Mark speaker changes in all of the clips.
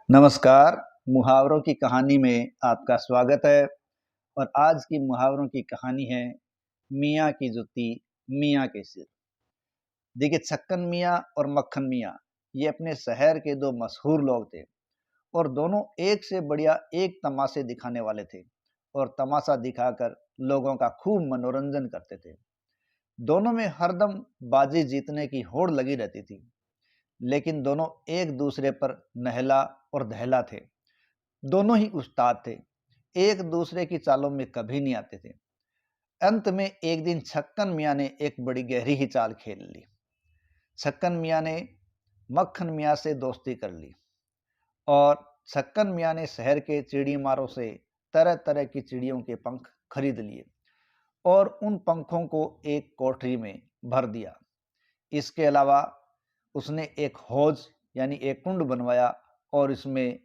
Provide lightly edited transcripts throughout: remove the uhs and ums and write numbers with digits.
Speaker 1: नमस्कार, मुहावरों की कहानी में आपका स्वागत है। और आज की मुहावरों की कहानी है मियाँ की जुत्ती, मियाँ के सिर। देखिए, छक्कन मियाँ और मक्खन मियाँ ये अपने शहर के दो मशहूर लोग थे और दोनों एक से बढ़िया एक तमाशे दिखाने वाले थे और तमाशा दिखाकर लोगों का खूब मनोरंजन करते थे। दोनों में हरदम बाजी जीतने की होड़ लगी रहती थी, लेकिन दोनों एक दूसरे पर नहला और दहला थे। दोनों ही उस्ताद थे, एक दूसरे की चालों में कभी नहीं आते थे। अंत में एक दिन छक्कन मियाँ ने एक बड़ी गहरी ही चाल खेल ली। छक्कन मियाँ ने मक्खन मियाँ से दोस्ती कर ली और छक्कन मियाँ ने शहर के चिड़ीमारों से तरह तरह की चिड़ियों के पंख खरीद लिए और उन पंखों को एक कोठरी में भर दिया। इसके अलावा उसने एक हौज यानी एक कुंड बनवाया और इसमें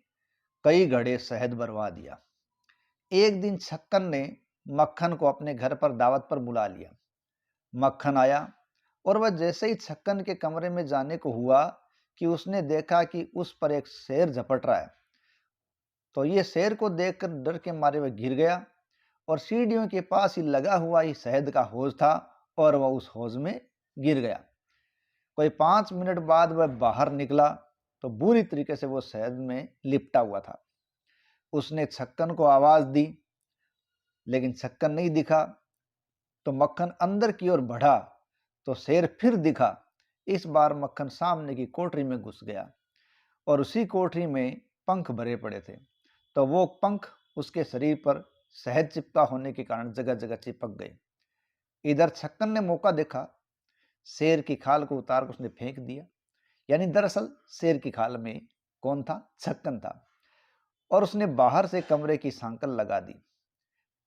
Speaker 1: कई घड़े शहद भरवा दिया। एक दिन छक्कन ने मक्खन को अपने घर पर दावत पर बुला लिया। मक्खन आया और वह जैसे ही छक्कन के कमरे में जाने को हुआ कि उसने देखा कि उस पर एक शेर झपट रहा है। तो ये शेर को देखकर डर के मारे वह गिर गया और सीढ़ियों के पास ही लगा हुआ ही शहद का हौज था और वह उस हौज में गिर गया। कोई 5 मिनट बाद वह बाहर निकला तो बुरी तरीके से वो शहद में लिपटा हुआ था। उसने छक्कन को आवाज दी, लेकिन छक्कन नहीं दिखा। तो मक्खन अंदर की ओर बढ़ा तो शेर फिर दिखा। इस बार मक्खन सामने की कोठरी में घुस गया और उसी कोठरी में पंख भरे पड़े थे। तो वो पंख उसके शरीर पर शहद चिपका होने के कारण जगह जगह चिपक गए। इधर छक्कन ने मौका देखा, शेर की खाल को उतार कर उसने फेंक दिया। यानी दरअसल शेर की खाल में कौन था? छक्कन था। और उसने बाहर से कमरे की सांकल लगा दी।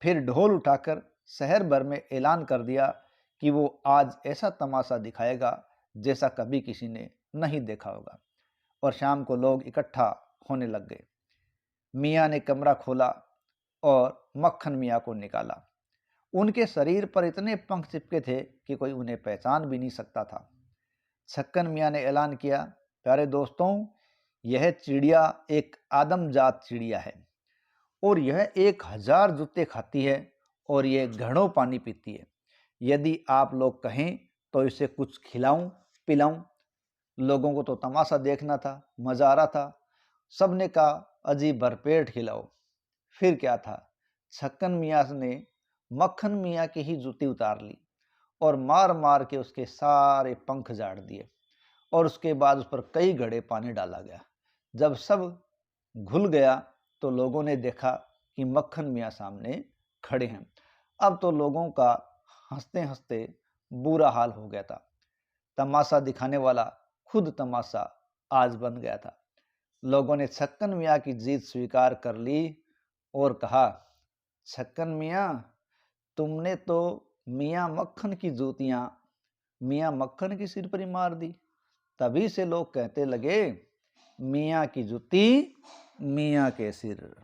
Speaker 1: फिर ढोल उठाकर शहर भर में ऐलान कर दिया कि वो आज ऐसा तमाशा दिखाएगा जैसा कभी किसी ने नहीं देखा होगा। और शाम को लोग इकट्ठा होने लग गए। मियाँ ने कमरा खोला और मक्खन मियाँ को निकाला। उनके शरीर पर इतने पंख चिपके थे कि कोई उन्हें पहचान भी नहीं सकता था। छक्कन मियाँ ने ऐलान किया, प्यारे दोस्तों, यह चिड़िया एक आदमजात चिड़िया है और यह 1000 जूते खाती है और यह घड़ों पानी पीती है। यदि आप लोग कहें तो इसे कुछ खिलाऊं पिलाऊं। लोगों को तो तमाशा देखना था, मजा आ रहा था। सबने कहा, अजी भरपेट खिलाओ। फिर क्या था, छक्कन मियाँ ने मक्खन मियाँ की ही जूती उतार ली और मार मार के उसके सारे पंख झाड़ दिए और उसके बाद उस पर कई घड़े पानी डाला गया। जब सब घुल गया तो लोगों ने देखा कि मक्खन मियाँ सामने खड़े हैं। अब तो लोगों का हंसते हंसते बुरा हाल हो गया था। तमाशा दिखाने वाला खुद तमाशा आज बन गया था। लोगों ने छक्कन मियाँ की जीत स्वीकार कर ली और कहा, छक्कन मियाँ, तुमने तो मियाँ मक्खन की जूतियां मियाँ मक्खन के सिर पर ही मार दी। तभी से लोग कहते लगे, मियाँ की जूती मियाँ के सिर।